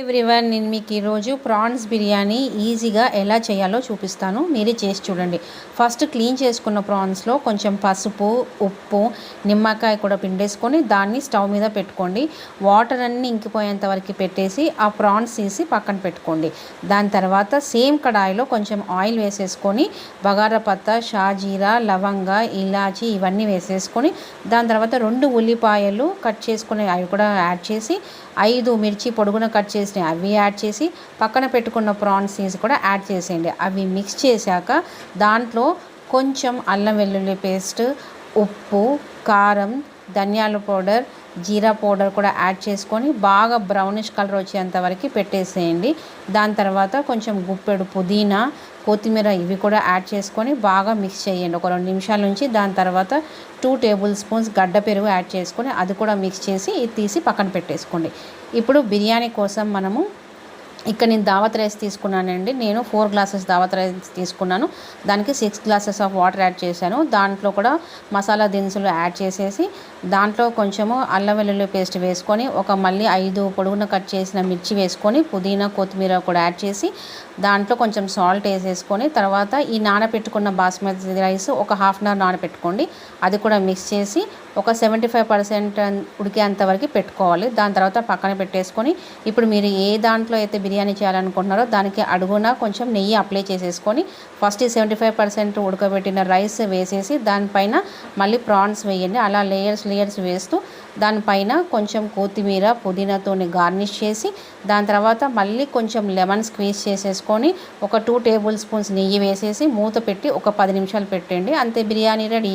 Everyone, నేను మీకు ఈరోజు ప్రాన్స్ బిర్యానీ ఈజీగా ఎలా చేయాలో చూపిస్తాను. మీరే చేసి చూడండి. ఫస్ట్ క్లీన్ చేసుకున్న ప్రాన్స్లో కొంచెం పసుపు, ఉప్పు, నిమ్మకాయ కూడా పిండేసుకొని దాన్ని స్టవ్ మీద పెట్టుకోండి. వాటర్ అన్నీ ఇంకిపోయేంత వరకు పెట్టేసి ఆ ప్రాన్స్ తీసి పక్కన పెట్టుకోండి. దాని తర్వాత సేమ్ కడాయిలో కొంచెం ఆయిల్ వేసేసుకొని బగారా పత్తా, షాజీరా, లవంగ, ఇలాచి ఇవన్నీ వేసేసుకొని దాని తర్వాత 2 ఉల్లిపాయలు కట్ చేసుకుని అవి కూడా యాడ్ చేసి 5 మిర్చి పొడుగున కట్ చేసి అవి యాడ్ చేసి పక్కన పెట్టుకున్న ప్రాన్స్ కూడా యాడ్ చేసేయండి. అవి మిక్స్ చేశాక దాంట్లో కొంచెం అల్లం వెల్లుల్లి పేస్ట్, ఉప్పు, కారం, ధనియాల పౌడర్, జీరా పౌడర్ కూడా యాడ్ చేసుకొని బాగా బ్రౌనిష్ కలర్ వచ్చేంత వరకు పెట్టేసేయండి. దాని తర్వాత కొంచెం గుప్పెడు పుదీనా, కొత్తిమీర ఇవి కూడా యాడ్ చేసుకొని బాగా మిక్స్ చేయండి ఒక 2 నిమిషాల నుంచి. దాని తర్వాత 2 టేబుల్ స్పూన్స్ గడ్డ పెరుగు యాడ్ చేసుకొని అది కూడా మిక్స్ చేసి ఇది తీసి పక్కన పెట్టేసుకోండి. ఇప్పుడు బిర్యానీ కోసం మనము ఇక్కడ నేను దావత్ రైస్ తీసుకున్నానండి. నేను 4 గ్లాసెస్ దావత్ రైస్ తీసుకున్నాను. దానికి 6 గ్లాసెస్ ఆఫ్ వాటర్ యాడ్ చేశాను. దాంట్లో కూడా మసాలా దినుసులు యాడ్ చేసేసి దాంట్లో కొంచెము అల్లం వెల్లుల్లి పేస్ట్ వేసుకొని మళ్ళీ 5 పొడుగున కట్ చేసిన మిర్చి వేసుకొని పుదీనా, కొత్తిమీర కూడా యాడ్ చేసి దాంట్లో కొంచెం సాల్ట్ వేసేసుకొని తర్వాత ఈ నానబెట్టుకున్న బాస్మతి రైస్ ఒక హాఫ్ అన్ అవర్ నానబెట్టుకోండి. అది కూడా మిక్స్ చేసి ఒక 75% ఉడికేంత వరకు పెట్టుకోవాలి. దాని తర్వాత పక్కన పెట్టేసుకొని ఇప్పుడు మీరు ఏ దాంట్లో అయితే బిర్యానీ చేయాలనుకుంటున్నారో దానికి అడుగున కొంచెం నెయ్యి అప్లై చేసేసుకొని ఫస్ట్ 75% ఉడకబెట్టిన రైస్ వేసేసి దానిపైన మళ్ళీ ప్రాన్స్ వేయండి. అలా లేయర్స్ వేస్తూ దానిపైన కొంచెం కొత్తిమీర, పుదీనాతో గార్నిష్ చేసి దాని తర్వాత మళ్ళీ కొంచెం లెమన్ స్క్వీజ్ చేసేసుకొని ఒక 2 టేబుల్ స్పూన్స్ నెయ్యి వేసేసి మూత పెట్టి ఒక 10 నిమిషాలు పెట్టండి. అంతే, బిర్యానీ రెడీ.